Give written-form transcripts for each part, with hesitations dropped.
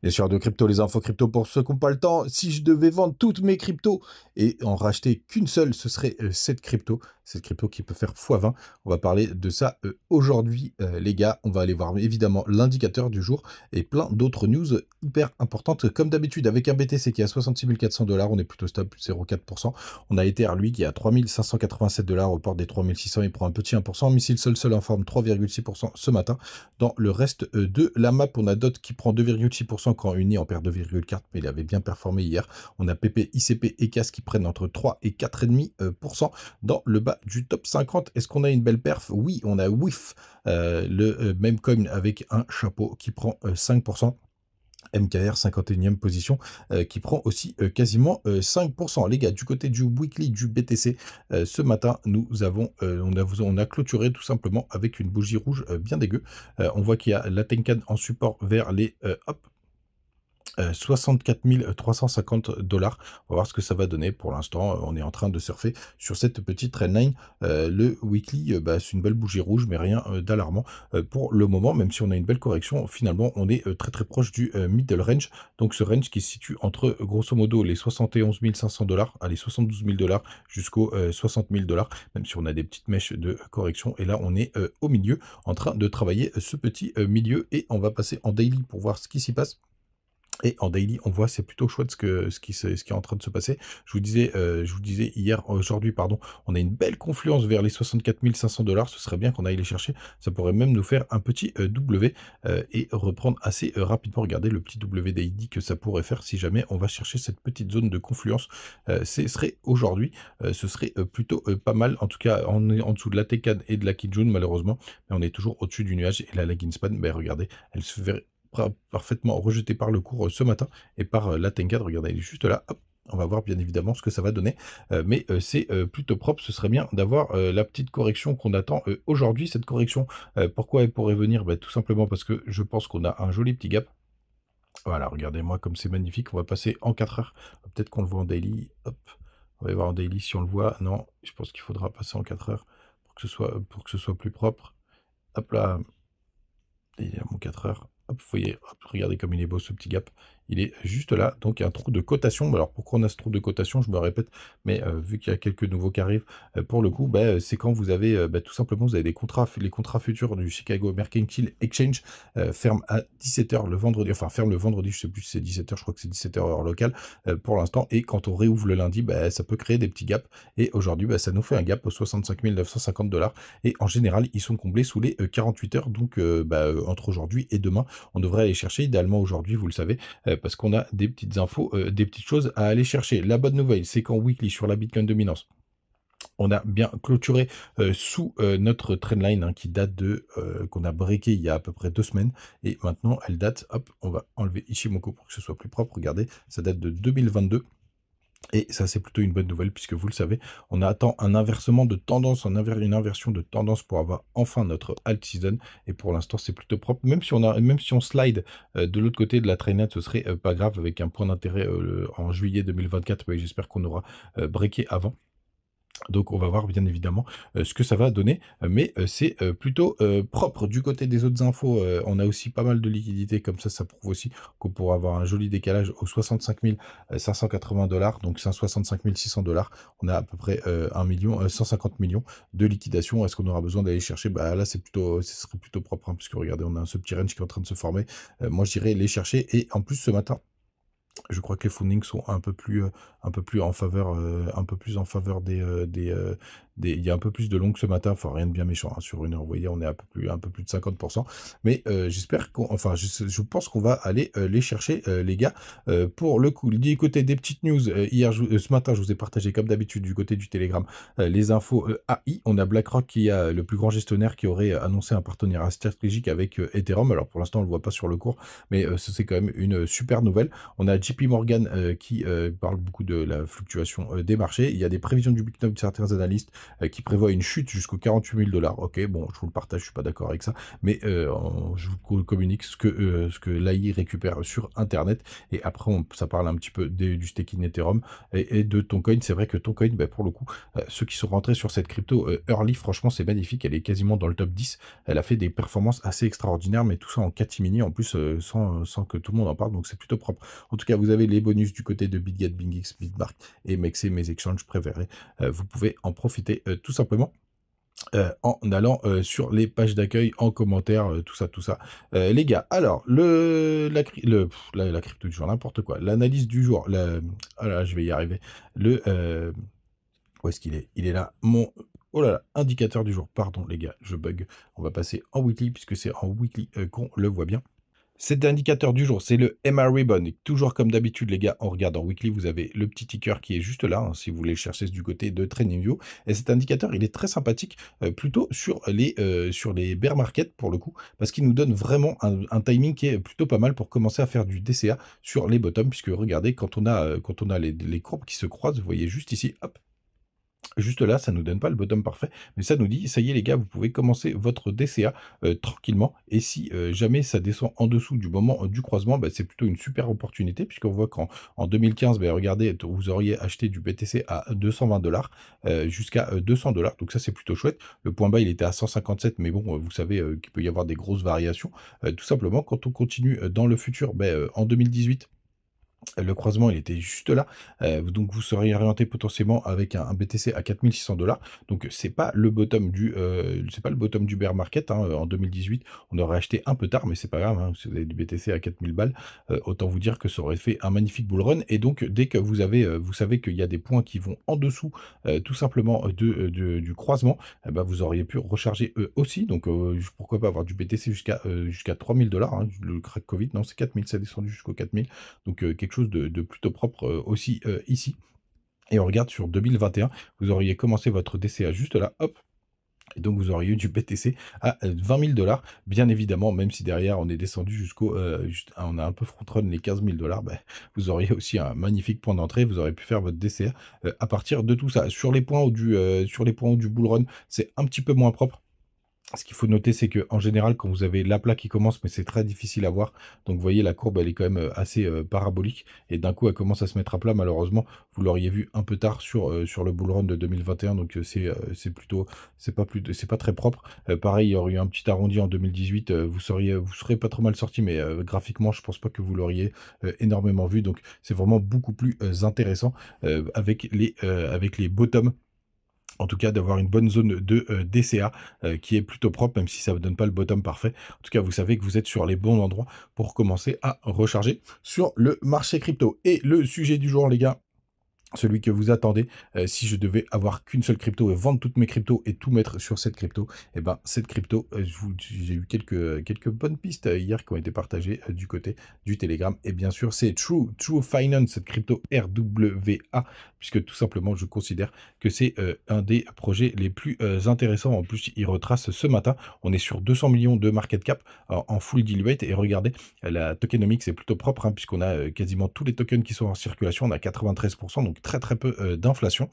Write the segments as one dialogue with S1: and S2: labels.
S1: Bien sûr, de crypto, les infos crypto pour ceux qui n'ont pas le temps. Si je devais vendre toutes mes cryptos et en racheter qu'une seule, ce serait cette crypto. Cette crypto qui peut faire x20. On va parler de ça aujourd'hui, les gars. On va aller voir évidemment l'indicateur du jour et plein d'autres news hyper importantes. Comme d'habitude, avec un BTC qui est à 66 400 $, on est plutôt stable, plus 0,4%. On a Ether, lui, qui est à 3 587 $, au port des 3600. Il prend un petit 1%. Missile Sol en forme 3,6% ce matin. Dans le reste de la map, on a DOT qui prend 2,6% quand Uni en perd 2,4%, mais il avait bien performé hier. On a PP, ICP et CAS qui prennent entre 3 et 4,5% dans le bas du top 50. Est-ce qu'on a une belle perf? Oui, on a WIF, le même coin avec un chapeau qui prend 5%. MKR 51e position qui prend aussi quasiment 5%. Les gars, du côté du weekly du BTC, ce matin, on a clôturé tout simplement avec une bougie rouge bien dégueu. On voit qu'il y a la Tenkan en support vers les 64 350 $. On va voir ce que ça va donner. Pour l'instant, on est en train de surfer sur cette petite trendline. Le weekly, c'est une belle bougie rouge, mais rien d'alarmant pour le moment. Même si on a une belle correction, finalement, on est très très proche du middle range. Donc ce range qui se situe entre grosso modo les 71 500 $, allez 72 000 $ jusqu'aux 60 000 $. Même si on a des petites mèches de correction. Et là, on est au milieu, en train de travailler ce petit milieu. Et on va passer en daily pour voir ce qui s'y passe. Et en daily, on voit c'est plutôt chouette ce qui est en train de se passer. Je vous disais aujourd'hui, pardon, on a une belle confluence vers les 64 500 $. Ce serait bien qu'on aille les chercher. Ça pourrait même nous faire un petit W et reprendre assez rapidement. Regardez le petit W daily que ça pourrait faire si jamais on va chercher cette petite zone de confluence. Ce serait aujourd'hui, ce serait plutôt pas mal. En tout cas, en dessous de la Tecan et de la Kijun, malheureusement. Mais on est toujours au-dessus du nuage. Et la Laginspan, regardez, elle se fait parfaitement rejeté par le cours ce matin et par la Tenkan. Regardez, elle est juste là. Hop. On va voir bien évidemment ce que ça va donner, mais c'est plutôt propre. Ce serait bien d'avoir la petite correction qu'on attend aujourd'hui. Cette correction, pourquoi elle pourrait venir? Tout simplement parce que je pense qu'on a un joli petit gap. Voilà, regardez-moi comme c'est magnifique. On va passer en 4 heures. Peut-être qu'on le voit en daily. Hop. On va y voir en daily si on le voit. Non, je pense qu'il faudra passer en 4 heures pour que ce soit plus propre. Hop là. Il y a mon 4 heures. Hop, vous voyez, hop, regardez comme il est beau ce petit gap. Il est juste là, donc il y a un trou de cotation. Alors pourquoi on a ce trou de cotation? Je me répète, mais vu qu'il y a quelques nouveaux qui arrivent, pour le coup, c'est quand vous avez tout simplement vous avez des contrats, les contrats futurs du Chicago Mercantile Exchange ferment à 17h le vendredi, enfin ferme le vendredi, je sais plus si c'est 17h, je crois que c'est 17h heure locale pour l'instant, et quand on réouvre le lundi, ça peut créer des petits gaps, et aujourd'hui ça nous fait un gap aux 65 950 $, et en général ils sont comblés sous les 48 heures, donc entre aujourd'hui et demain, on devrait aller chercher, idéalement aujourd'hui, vous le savez, parce qu'on a des petites infos, des petites choses à aller chercher. La bonne nouvelle, c'est qu'en weekly sur la Bitcoin dominance, on a bien clôturé sous notre trendline qui date de qu'on a breaké il y a à peu près 2 semaines, et maintenant elle date, hop, on va enlever Ishimoku pour que ce soit plus propre. Regardez, ça date de 2022. Et ça, c'est plutôt une bonne nouvelle, puisque vous le savez, on attend un inversement de tendance, une inversion de tendance pour avoir enfin notre alt season. Et pour l'instant, c'est plutôt propre. Même si on slide de l'autre côté de la traînette, ce serait pas grave, avec un point d'intérêt en juillet 2024. Mais j'espère qu'on aura breaké avant. Donc on va voir bien évidemment ce que ça va donner, mais c'est plutôt propre. Du côté des autres infos, on a aussi pas mal de liquidités, comme ça prouve aussi qu'on pourra avoir un joli décalage aux 65 580 $, donc 65 600 $. On a à peu près 150 millions de liquidation. Est-ce qu'on aura besoin d'aller chercher? Là ce serait plutôt propre, hein, puisque regardez, on a ce petit range qui est en train de se former. Moi je dirais les chercher, et en plus ce matin, je crois que les fundings sont un peu plus en faveur, il y a un peu plus de long que ce matin. Enfin, rien de bien méchant, hein, sur une heure. Vous voyez, on est un peu plus de 50%. Mais j'espère je pense qu'on va aller les chercher, les gars. Pour le coup, du côté des petites news, ce matin, je vous ai partagé comme d'habitude du côté du Telegram les infos AI. On a BlackRock qui a le plus grand gestionnaire qui aurait annoncé un partenariat stratégique avec Ethereum. Alors pour l'instant, on le voit pas sur le cours, mais c'est quand même une super nouvelle. On a JP Morgan qui parle beaucoup de la fluctuation des marchés. Il y a des prévisions du Bitcoin de certains analystes qui prévoit une chute jusqu'aux 48 000 $. Ok, bon, je vous le partage, je suis pas d'accord avec ça, mais je vous communique ce que l'AI récupère sur Internet. Et après, ça parle un petit peu du staking Ethereum et de Toncoin. C'est vrai que Toncoin, bah, pour le coup, ceux qui sont rentrés sur cette crypto early, franchement, c'est magnifique. Elle est quasiment dans le top 10. Elle a fait des performances assez extraordinaires, mais tout ça en catimini, en plus, sans que tout le monde en parle. Donc, c'est plutôt propre. En tout cas, vous avez les bonus du côté de BitGet, BingX, Bitbark et Mexe, mes exchanges préférés. Vous pouvez en profiter tout simplement. En allant sur les pages d'accueil, en commentaire, tout ça, tout ça. Les gars, alors, la crypto du jour, n'importe quoi. L'analyse du jour, ah là, je vais y arriver. Où est-ce qu'il est? Il est là. Oh là là, indicateur du jour. Pardon, les gars, je bug. On va passer en weekly, puisque c'est en weekly qu'on le voit bien. Cet indicateur du jour, c'est le MA Ribbon. Et toujours comme d'habitude, les gars, on regarde en weekly, vous avez le petit ticker qui est juste là, hein, si vous voulez le chercher du côté de TradingView. Et cet indicateur, il est très sympathique, plutôt sur les bear market, pour le coup, parce qu'il nous donne vraiment un timing qui est plutôt pas mal pour commencer à faire du DCA sur les bottoms, puisque regardez, quand on a les courbes qui se croisent, vous voyez juste ici, hop, juste là, ça nous donne pas le bottom parfait, mais ça nous dit, ça y est les gars, vous pouvez commencer votre DCA tranquillement. Et si jamais ça descend en dessous du moment du croisement, bah, c'est plutôt une super opportunité, puisqu'on voit qu'en 2015, bah, regardez, vous auriez acheté du BTC à 220 $ jusqu'à 200 $. Donc ça, c'est plutôt chouette. Le point bas, il était à 157, mais bon, vous savez qu'il peut y avoir des grosses variations. Tout simplement, quand on continue dans le futur, bah, en 2018, le croisement, il était juste là, donc vous seriez orienté potentiellement avec un BTC à 4 600 $. Donc c'est pas le bottom du bear market, hein, en 2018. On aurait acheté un peu tard, mais c'est pas grave, hein, si vous avez du BTC à 4000 balles, autant vous dire que ça aurait fait un magnifique bull run. Et donc dès que vous savez qu'il y a des points qui vont en dessous, tout simplement du croisement, eh ben, vous auriez pu recharger eux aussi. Donc pourquoi pas avoir du BTC jusqu'à 3000 $, hein, le crack Covid, non, c'est 4000, ça est descendu jusqu'aux 4000. Donc quelque chose de plutôt propre aussi ici. Et on regarde sur 2021, vous auriez commencé votre DCA juste là, hop. Et donc vous auriez eu du BTC à 20 000 $. Bien évidemment, même si derrière on est descendu on a un peu front-run les 15 000 $, ben, vous auriez aussi un magnifique point d'entrée. Vous aurez pu faire votre DCA à partir de tout ça. Sur les points hauts du bull run, c'est un petit peu moins propre. Ce qu'il faut noter, c'est que en général, quand vous avez l'aplat qui commence, mais c'est très difficile à voir. Donc, vous voyez, la courbe, elle est quand même assez parabolique. Et d'un coup, elle commence à se mettre à plat. Malheureusement, vous l'auriez vu un peu tard sur le bull run de 2021. Donc, c'est pas très propre. Pareil, il y aurait eu un petit arrondi en 2018. Vous serez pas trop mal sorti, mais graphiquement, je pense pas que vous l'auriez énormément vu. Donc, c'est vraiment beaucoup plus intéressant avec les bottoms. En tout cas, d'avoir une bonne zone de DCA qui est plutôt propre, même si ça ne donne pas le bottom parfait. En tout cas, vous savez que vous êtes sur les bons endroits pour commencer à recharger sur le marché crypto. Et le sujet du jour, les gars, celui que vous attendez, si je devais avoir qu'une seule crypto et vendre toutes mes cryptos et tout mettre sur cette crypto, et ben cette crypto, j'ai eu quelques bonnes pistes hier qui ont été partagées du côté du Telegram. Et bien sûr, c'est True Finance, cette crypto RWA, puisque tout simplement, je considère que c'est un des projets les plus intéressants. En plus, il retrace ce matin, on est sur 200 millions de market cap en full deal weight. Et regardez, la tokenomics est plutôt propre, hein, puisqu'on a quasiment tous les tokens qui sont en circulation. On a 93%, donc très peu d'inflation.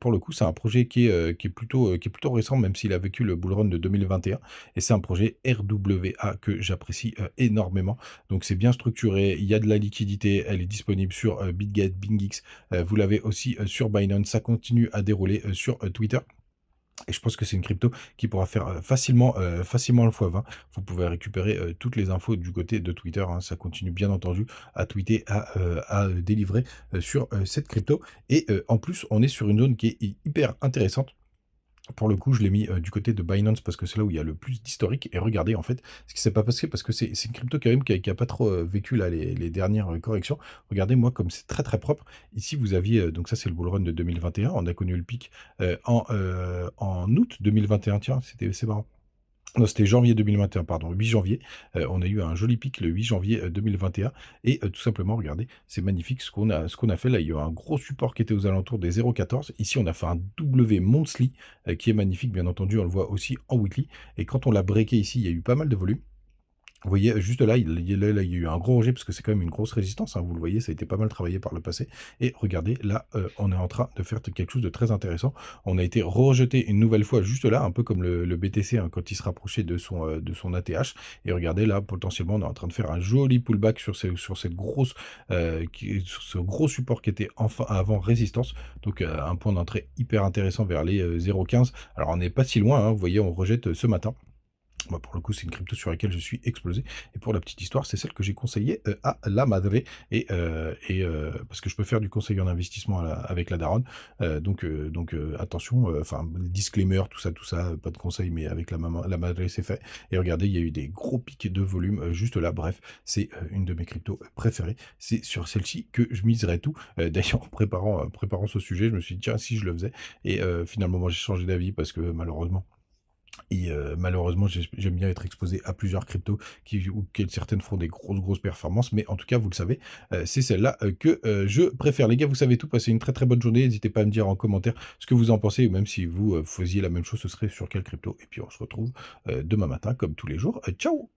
S1: Pour le coup, c'est un projet qui est plutôt récent, même s'il a vécu le bull run de 2021. Et c'est un projet RWA que j'apprécie énormément. Donc c'est bien structuré, il y a de la liquidité, elle est disponible sur BitGet, BingX. Vous l'avez aussi sur Binance. Ça continue à dérouler sur Twitter. Et je pense que c'est une crypto qui pourra faire facilement le x20. Vous pouvez récupérer toutes les infos du côté de Twitter, hein. Ça continue bien entendu à tweeter, à délivrer sur cette crypto. Et en plus, on est sur une zone qui est hyper intéressante. Pour le coup, je l'ai mis du côté de Binance parce que c'est là où il y a le plus d'historique. Et regardez, en fait, ce qui s'est pas passé parce que c'est une crypto quand même qui a pas trop vécu là, les dernières corrections. Regardez, moi, comme c'est très propre. Ici, vous aviez, donc ça, c'est le bull run de 2021. On a connu le pic en août 2021. Tiens, c'est marrant. Non, c'était janvier 2021, pardon, 8 janvier. On a eu un joli pic le 8 janvier 2021. Et tout simplement, regardez, c'est magnifique ce qu'on a fait là. Il y a eu un gros support qui était aux alentours des 0,14. Ici, on a fait un W monthly qui est magnifique, bien entendu. On le voit aussi en weekly. Et quand on l'a breaké ici, il y a eu pas mal de volume. Vous voyez, juste là, il y a eu un gros rejet parce que c'est quand même une grosse résistance, hein, vous le voyez, ça a été pas mal travaillé par le passé et regardez, là, on est en train de faire quelque chose de très intéressant. On a été rejeté une nouvelle fois juste là, un peu comme le BTC, hein, quand il se rapprochait de son ATH et regardez là, potentiellement, on est en train de faire un joli pullback sur cette grosse, sur ce gros support qui était enfin avant résistance, donc un point d'entrée hyper intéressant vers les, 0,15. Alors on n'est pas si loin, hein, vous voyez, on rejette, ce matin. Moi, pour le coup, c'est une crypto sur laquelle je suis explosé et pour la petite histoire, c'est celle que j'ai conseillée, à la madre parce que je peux faire du conseil en investissement avec la daronne, attention, enfin, disclaimer, tout ça, pas de conseil, mais avec la maman la madre, c'est fait et regardez, il y a eu des gros pics de volume, juste là. Bref, c'est, une de mes cryptos préférées. C'est sur celle-ci que je miserais tout. D'ailleurs, en préparant ce sujet, je me suis dit: «Tiens, si je le faisais» et finalement, moi, j'ai changé d'avis parce que malheureusement, j'aime bien être exposé à plusieurs cryptos auxquelles certaines font des grosses performances, mais en tout cas, vous le savez, c'est celle-là, que, je préfère. Les gars, vous savez tout, passez une très, très bonne journée. N'hésitez pas à me dire en commentaire ce que vous en pensez ou même si vous, faisiez la même chose, ce serait sur quelle crypto et puis on se retrouve, demain matin comme tous les jours. Ciao!